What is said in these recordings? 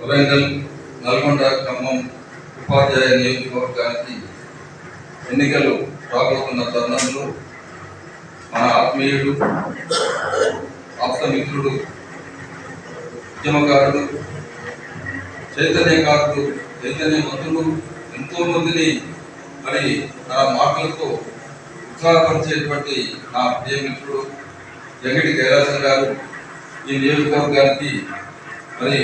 వరంగల్, నల్గొండ, ఖమ్మం ఉపాధ్యాయ నియోజకవర్గానికి ఎన్నికలు రాబోతున్న తరుణంలో మన ఆత్మీయుడు, ఆప్తమిత్రుడు, ఉద్యమకారుడు, చైతన్యకారుడు, చైతన్యవంతులు, ఎంతో మందిని మరి తన మాటలతో ఉత్సాహపరిచేటువంటి నా ప్రియమిత్రుడు జంగిడి కైలాసం గారు ఈ నియోజకవర్గానికి మరి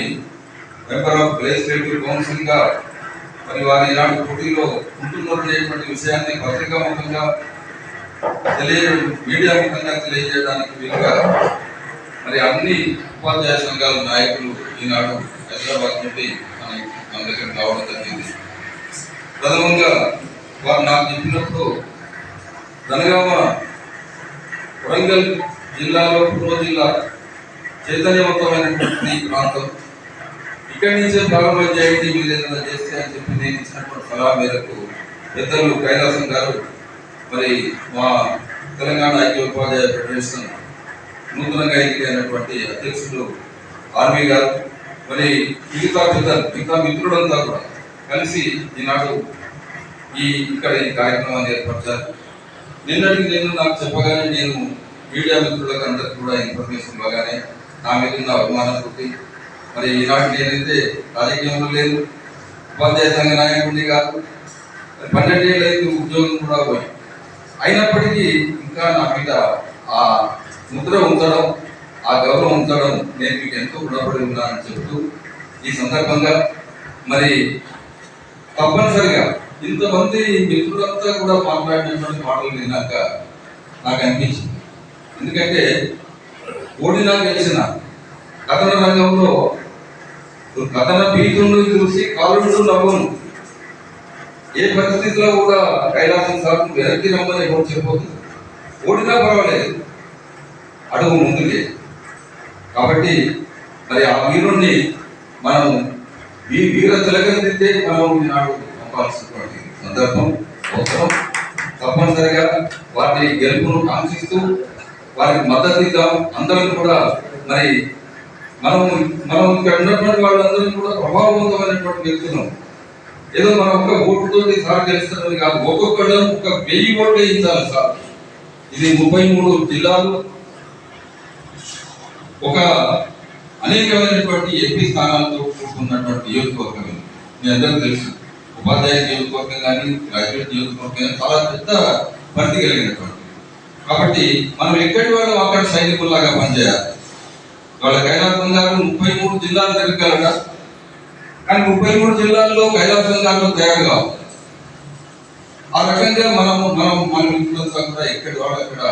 మెంబర్ ఆఫ్ లెజిస్లేటివ్ కౌన్సిల్ గా మరి వారి ఈనాడు పోటీలో ఉంటున్నటువంటి విషయాన్ని పత్రికా ముఖంగా మీడియా ముఖంగా తెలియజేయడానికి వీలుగా మరి అన్ని ఉపాధ్యాయ సంఘాల నాయకులు ఈనాడు హైదరాబాద్ నుండి మన దగ్గరికి రావడం జరిగింది. ప్రథమంగా వారు నాకు చెప్పినప్పుడు జనగామ వరంగల్ జిల్లాలో పూర్వ జిల్లా చైతన్యవంతమైనటువంటి ప్రాంతం, ఇక్కడి నుంచే ప్రారంభం చేయండి మీరు ఏదైనా చేస్తే అని చెప్పి నేను ఇచ్చినటువంటి సలహా మేరకు పెద్దలు కైలాసం గారు మరి మా తెలంగాణ ఐక్య ఉపాధ్యాయ ఫెడరేషన్ నూతనంగా ఎన్నికైనటువంటి అధ్యక్షుడు ఆర్మీ గారు మరి మిగతా మిత్రులంతా కూడా కలిసి ఈనాడు ఇక్కడ ఈ కార్యక్రమాన్ని ఏర్పరిచారు. నిన్నటికి నాకు చెప్పగానే నేను మీడియా మిత్రులకు అందరికి కూడా ఇన్ఫర్మేషన్ బాగానే నా మీద ఉన్న అభిమానంతో మరి ఈనాడు నేనైతే రాజకీయంలో లేదు, ఉపాధ్యాయ సంఘ నాయకుడిని కాదు, 12 ఏళ్ళైతే ఉద్యోగం కూడా పోయి, అయినప్పటికీ ఇంకా నా మీద ఆ ముద్ర ఉంచడం, ఆ గౌరవం ఉంచడం నేను మీకు ఎంతో రుణపడి ఉన్నానని చెప్తూ ఈ సందర్భంగా మరి తప్పనిసరిగా ఇంతమంది మిత్రులంతా కూడా మాట్లాడినటువంటి మాటలు విన్నాక నాకు అనిపించింది. ఎందుకంటే ఓడినా గెలిచిన కథన రంగంలో కథన పీతులను చూసి కాలుడు నవ్వును, ఏ పరిస్థితిలో కూడా కైలాసం సార్ వెనక్కి రమ్మని ఎవరు చెప్పొద్దు, ఓడినా పర్వాలేదు అడుగు ముందుకే. కాబట్టి మరి ఆ వీరుణ్ణి మనం వీర తిలకదిద్దే మనం ఈనాడు పంపాల్సినటువంటి సందర్భం అవసరం. తప్పనిసరిగా వారిని గెలుపును కాంక్షిస్తూ వారికి మద్దతు ఇద్దాం. అందరం కూడా మరి మనం ఇక్కడ ఉన్నటువంటి వాళ్ళందరూ కూడా ప్రభావవంతమైనటువంటి వ్యక్తులు. ఏదో మనం ఒక్క ఓటుతో సార్ గెలుస్తారని కాదు, ఒక్కొక్కళ్ళు ఒక 1000 ఓట్లు వేయించాలి సార్. ఇది 33 జిల్లాలు, ఒక అనేకమైనటువంటి ఎంపీ స్థానాలతో కూడుకున్నటువంటి నియోజకవర్గం. మీ అందరికీ తెలుసు, ఉపాధ్యాయ నియోజకవర్గం కానీ గ్రాడ్యుయేట్ నియోజకవర్గం కానీ చాలా పెద్ద పరిధి కలిగినటువంటి. కాబట్టి మనం ఎక్కడి వాళ్ళు అక్కడ సైనికుల్లాగా పనిచేయాలి. వాళ్ళ కైలాసం గారు 33 జిల్లాలు తిరగలరా, కానీ 33 జిల్లాల్లో కైలాసం గారు తయారు కావాలి. ఆ రకంగా మన ఇంట్లో కూడా ఎక్కడి వాళ్ళు అక్కడ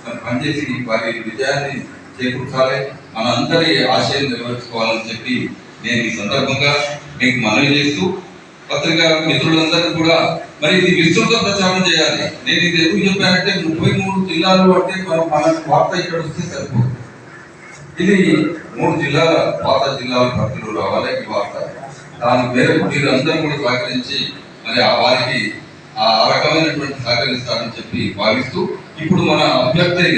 మనం పనిచేసి వారి విజయాన్ని చేకూర్చాలి, మన అందరి ఆశయం నెరవేర్చుకోవాలని చెప్పి నేను ఈ సందర్భంగా మీకు మనవి చేస్తూ, పత్రికా మిత్రులందరూ కూడా మరి ఇది విస్తృత ప్రచారం చేయాలి. నేను ఇది ఎందుకు చెప్పానంటే 33 జిల్లాలు అంటే మన వార్త ఇక్కడ వస్తే సరిపోదు. ఇది 3 జిల్లాల పాత జిల్లాల పరిధిలో రావాలి ఈ వార్త. దాని మేరకు మీరు అందరూ కూడా సహకరించి మరి వారికి ఆ రకమైనటువంటి సహకరిస్తారని చెప్పి భావిస్తూ, ఇప్పుడు మన అభ్యర్థి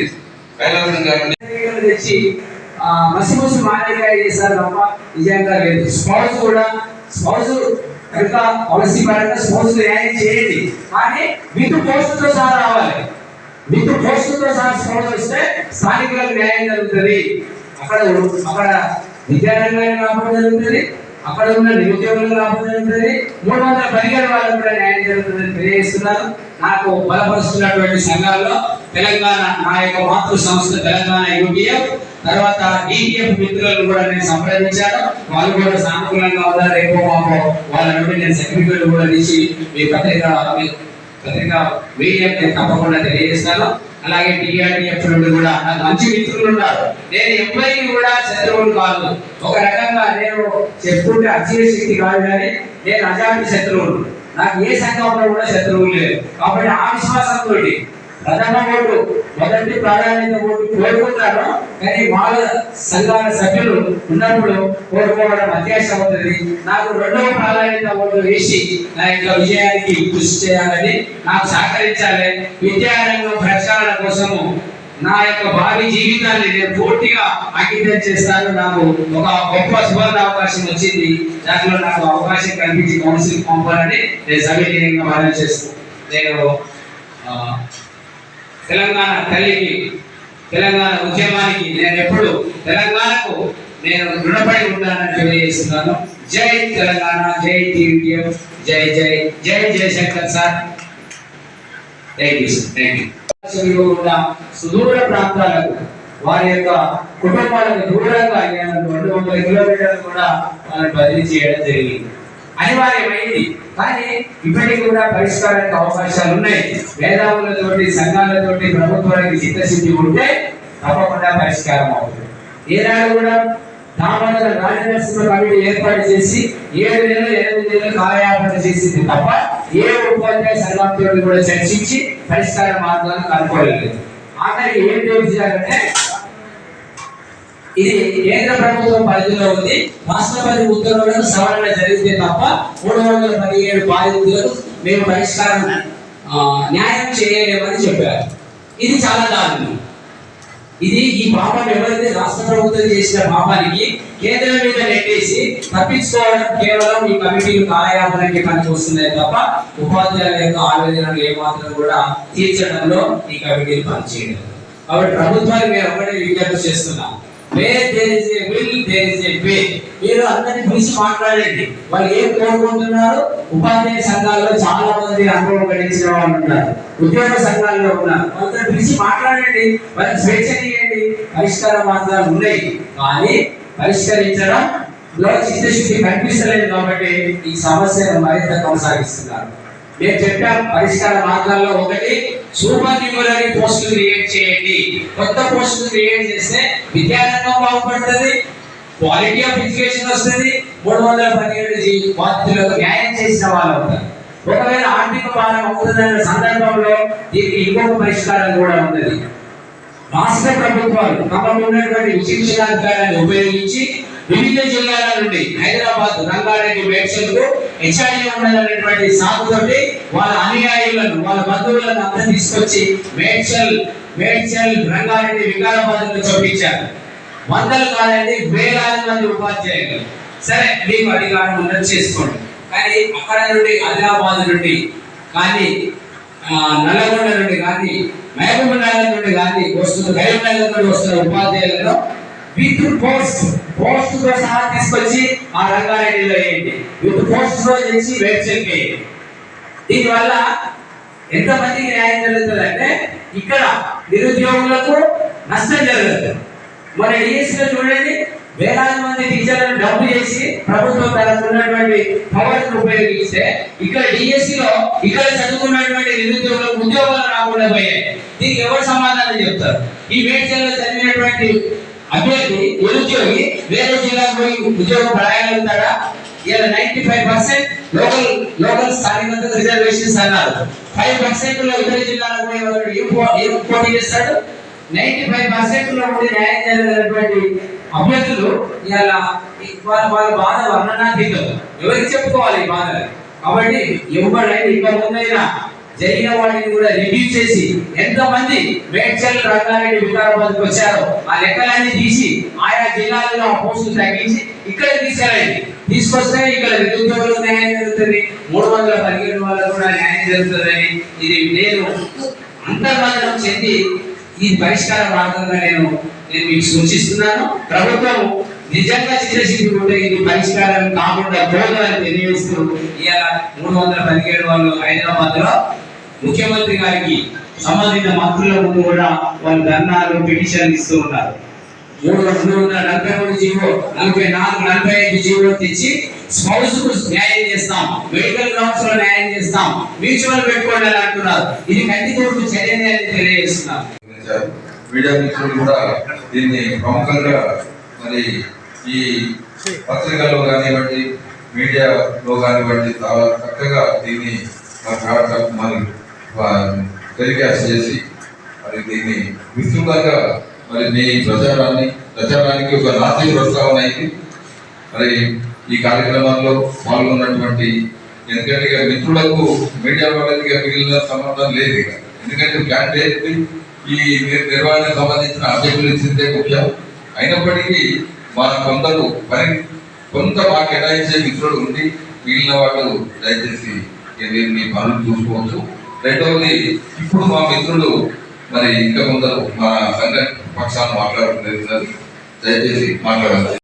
కైలాసం గారిని తెచ్చి మసిమూసి మాదిరిగా చేశారు తప్ప నిజంగా లేదు. స్పౌస్ కూడా ఇంకా పాలసీ పరంగా స్పౌస్ న్యాయం చేయండి, కానీ విత్ పోస్టుతో సహా రావాలి. విత్ పోస్టుతో సహా స్పౌస్ వస్తే స్థానికులకు న్యాయం జరుగుతుంది. అక్కడ విద్యారంగానికి లాభం జరుగుతుంది, అక్కడ ఉన్న నిరుద్యోగులకు లాభం జరుగుతుంది, 317 వాళ్ళకు కూడా న్యాయం జరుగుతుందని తెలియజేస్తున్నారు. నాకు బలపరుస్తున్నటువంటి సంఘాల్లో తెలంగాణ నా యొక్క మాతృ సంస్థ తెలంగాణ యూటీఎఫ్, తర్వాత డిటిఎఫ్ మిత్రులను కూడా నేను సంప్రదించాను. వాళ్ళు కూడా సానుకూలంగా ఉన్నారు. రేపో మాపో వాళ్ళ నుండి నేను సర్టిఫికేట్ కూడా తీసి మీ పత్రిక మీడియా తప్పకుండా తెలియజేస్తాను. అలాగే టీఆర్టీఎఫ్ నుండి కూడా నాకు మంచి మిత్రులు ఉన్నారు. నేను ఎప్పటికీ కూడా శత్రువులు కాదు. ఒక రకంగా నేను చెప్పుకుంటే అక్షయ శక్తి కాదు, కానీ నేను అజాతి శత్రువులు. నాకు ఏ సంఘంలో కూడా శత్రువులు లేరు. కాబట్టి ఆ విశ్వాసంతో ప్రథమ ఓటు, మొదటి ప్రాధాన్యత ఓటు కోరుకుంటాను. కానీ వాళ్ళ సంఘాల సభ్యులు ఉన్నప్పుడు కోరుకోవడం అత్యాశ అవుతుంది. నాకు రెండవ ప్రాధాన్యత ఓటు వేసి నా యొక్క విజయానికి కృషి చేయాలని, నాకు సహకరించాలి. విద్యారంగం ప్రక్షాళన కోసము నా యొక్క భావి జీవితాన్ని నేను పూర్తిగా అంకితం చేస్తాను. నాకు ఒక గొప్ప సువర్ణ అవకాశం వచ్చింది. దాంట్లో నాకు అవకాశం కల్పించి కౌన్సిల్ పంపాలని నేను సవినీయంగా మనం చేస్తూ నేను తెలంగాణ తల్లికి, తెలంగాణ ఉద్యమానికి నేను ఎప్పుడు తెలంగాణకు నేను రుణపడి ఉంటానని తెలియజేస్తున్నాను. జై తెలంగాణ, జై టీవీఎం, జై జై జై Jayashankar sir. Thank you sir. Thank you. సుదూర ప్రాంతాలకు వారి యొక్క కుటుంబాలకు దూరంగా 200 కిలోమీటర్లు కూడా వాళ్ళని బదిలీ చేయడం జరిగింది. అనివార్యమైంది. కానీ ఇప్పటికీ కూడా పరిష్కారానికి అవకాశాలు ఉన్నాయి. వేదాములతోటి, సంఘాలతోటి ప్రభుత్వానికి చిత్తశుద్ధి ఉంటే తప్పకుండా పరిష్కారం అవుతుంది. ఏనాడు కూడా దామోదర రాజనరసింహ కమిటీ ఏర్పాటు చేసి 7 నెలలు 8 నెలలు కార్యాపణ చేసింది తప్ప ఏ ఉపాధ్యాయ సంఘంతో కూడా చర్చించి పరిష్కార మార్గాలను కనుక్కోలేదు. ఆఖరికి ఏం తెలిసారంటే ఇది కేంద్ర ప్రభుత్వం పరిధిలో ఉంది. రాష్ట్రపతి ఉత్తర్వులను సవరణ జరిగితే తప్ప 317 బాధితులకు మేము పరిష్కారం న్యాయం చేయలేమని చెప్పారు. ఇది చాలా దారుణం. ఈ పాపం ఎవరైతే రాష్ట్ర ప్రభుత్వం చేసిన పాపానికి కేంద్రం మీద నెట్టేసి తప్పించుకోవడం కేవలం ఈ కమిటీలు కార్యాలయానికి పనికి వస్తున్నాయి తప్ప ఉపాధ్యాయుల యొక్క ఆవేదనలు ఏమాత్రం కూడా తీర్చడంలో ఈ కమిటీలు పనిచేయడం. కాబట్టి ప్రభుత్వానికి మేము ఒకటే విజ్ఞప్తి చేస్తున్నాం. Where there is a will, there is a way. మీరు అందరినీ పిలిచి మాట్లాడండి. వాళ్ళు ఏం కోరుకుంటున్నారు? ఉపాధ్యాయ సంఘాల్లో చాలా మంది అనుభవం గడించిన వాళ్ళు ఉన్నారు, ఉద్యోగ సంఘాల్లో ఉన్నారు. వాళ్ళతో పిలిచి మాట్లాడండి, వాళ్ళకి స్వేచ్ఛనియండి. పరిష్కార మార్గాలు ఉన్నాయి, కానీ పరిష్కరించడంలో చిత్తశుద్ధి కనిపిస్తలేదు. కాబట్టి ఈ సమస్యను మరింత కొనసాగిస్తున్నారు. మేము చెప్పాం పరిష్కార మార్గాల్లో ఒకటి సూపర్ న్యూమరీ పోస్టులు క్రియేట్ చేయండి. కొత్త పోస్టులు క్రియేట్ చేస్తే విద్యారంగం బాగుపడుతుంది, క్వాలిటీ ఆఫ్ ఎడ్యుకేషన్ వస్తుంది, 317 బాధితులకు న్యాయం చేసిన వాళ్ళు అవుతారు. ఒకవేళ ఆర్థిక భారం అవుతుందన్న సందర్భంలో దీనికి ఇంకొక పరిష్కారం కూడా ఉన్నది. రాష్ట్ర ప్రభుత్వాలు తమకు ఉన్నటువంటి విశిక్షణాధికారాన్ని ఉపయోగించి వివిధ జిల్లాల నుండి హైదరాబాద్, రంగారెడ్డి, మేడ్చల్కు హెచ్ఐడి ఉన్నటువంటి సాగుతోటి వాళ్ళ అనుయాయులను, వాళ్ళ బంధువులను అంతా తీసుకొచ్చి మేడ్చల్, రంగారెడ్డి, వికారాబాద్లో చొప్పించారు. వందలు కాదండి, వేలాది మంది ఉపాధ్యాయులు. సరే, మీకు అధికారం ఉన్నది చేసుకోండి. కానీ అక్కడ నుండి ఆదిలాబాద్ నుండి కానీ నల్లగొండ నుండి కానీ మహబూబ్ నగర్ నుండి కానీ వస్తున్న, కరీంనగర్ నుండి వస్తున్న ఉపాధ్యాయులను విత్ పోస్ట్ తో సహా తీసుకొచ్చి ఆ రంగారెడ్డిలో వేయండి, విత్ పోస్ట్ తో చేసి వెబ్సైట్ వేయండి. దీనివల్ల ఎంతమందికి న్యాయం జరుగుతుంది అంటే ఇక్కడ నిరుద్యోగులకు నష్టం జరుగుతుంది. మన డిఎస్సీలో చూడండి, వేలాది మంది టీచర్లను డబ్బు చేసి ప్రభుత్వం తనకు ఉన్నటువంటి పవర్ను ఉపయోగిస్తే ఇక్కడ డిఎస్సీలో ఇక్కడ చదువుకున్నటువంటి నిరుద్యోగులకు ఉద్యోగాలు రాకుండా పోయాయి. దీనికి ఎవరు సమాధానం చెప్తారు? ఈ మేడ్చల్లో చదివినటువంటి అభ్యర్థి, నిరుద్యోగి వేరే జిల్లాకు పోయి ఉద్యోగం పడాయగలుగుతాడా? ఇలా 95% లోకల్ స్థానిక రిజర్వేషన్స్ అన్నారు. 5% లో ఇతర జిల్లాలకు పోయి ఏం పోటీ చేస్తాడు? 95% లో ఉండి న్యాయం జరిగినటువంటి అభ్యర్థులు ఇలా వాళ్ళ బాధ వర్ణనాతీతం. ఎవరికి చెప్పుకోవాలి బాధ? కాబట్టి ఎవరైనా ఇంకా ముందైనా జరిగిన వాటిని కూడా రివ్యూ చేసి ఎంతమంది మేడ్చల్, రంగారెడ్డి, వికారాబాద్కి వచ్చారో ఆ లెక్కలన్నీ తీసి ఆయా జిల్లాలలో ఆ పోస్టులు తగ్గించి ఇక్కడ తీసుకొస్తే ఇక్కడ నిరుద్యోగులకు న్యాయం జరుగుతుంది, 317 వాళ్ళకు కూడా న్యాయం జరుగుతుందని ఇది నేను అంతర్మదనం చెంది ఈ పరిష్కార మార్గంగా నేను మీకు సూచిస్తున్నాను. ప్రభుత్వం నిజంగా చిత్తశుద్ధి ఉంటే ఇది పరిష్కారం కాకుండా పోదని తెలియజేస్తూ ఇవాళ 317 వాళ్ళు హైదరాబాద్ లో ముఖ్యమంత్రి గారికి సంబంధిత మంత్రుల ముందు కూడా వాళ్ళు ధర్నాలు, పిటిషన్లు ఇస్తూ ఉన్నారు. 343 జీవో, 44, 45 జీవో తెచ్చి స్పౌస్ కు న్యాయం చేస్తాం, మెడికల్ గ్రౌండ్స్ లో న్యాయం చేస్తాం, మ్యూచువల్ పెట్టుకోండి అని అంటున్నారు. ఇది కంటితోటి చర్యని అని తెలియజేస్తున్నారు. మీడియా మిత్రులు కూడా దీన్ని ప్రముఖంగా మరి ఈ పత్రికల్లో కానివ్వండి, మీడియాలో కానివ్వండి చాలా చక్కగా దీన్ని మరి టెలికాస్ట్ చేసి మరి దీన్ని విస్తృతంగా మరి మీ ప్రచారానికి ఒక నాస్తిక ప్రస్తావన అయింది. మరి ఈ కార్యక్రమంలో పాల్గొన్నటువంటి ఎందుకంటే ఇక మిత్రులకు మీడియా వాళ్ళకి మిగిలిన సంబంధం లేదు ఇక, ఎందుకంటే క్యాండిడేట్ ఈ నిర్వహణకు సంబంధించిన అభ్యర్థులు ఇచ్చిందే ముఖ్యం. అయినప్పటికీ మన కొంత మాకు కేటాయించే మిత్రులు ఉండి మిగిలిన వాళ్ళు దయచేసి మీ పనులు చూసుకోవచ్చు. రెండవది, ఇప్పుడు మా మిత్రులు మరి ఇంకా కొందరు మా సంఘ పక్షాన్ని మాట్లాడుతున్నారు, దయచేసి మాట్లాడాలి.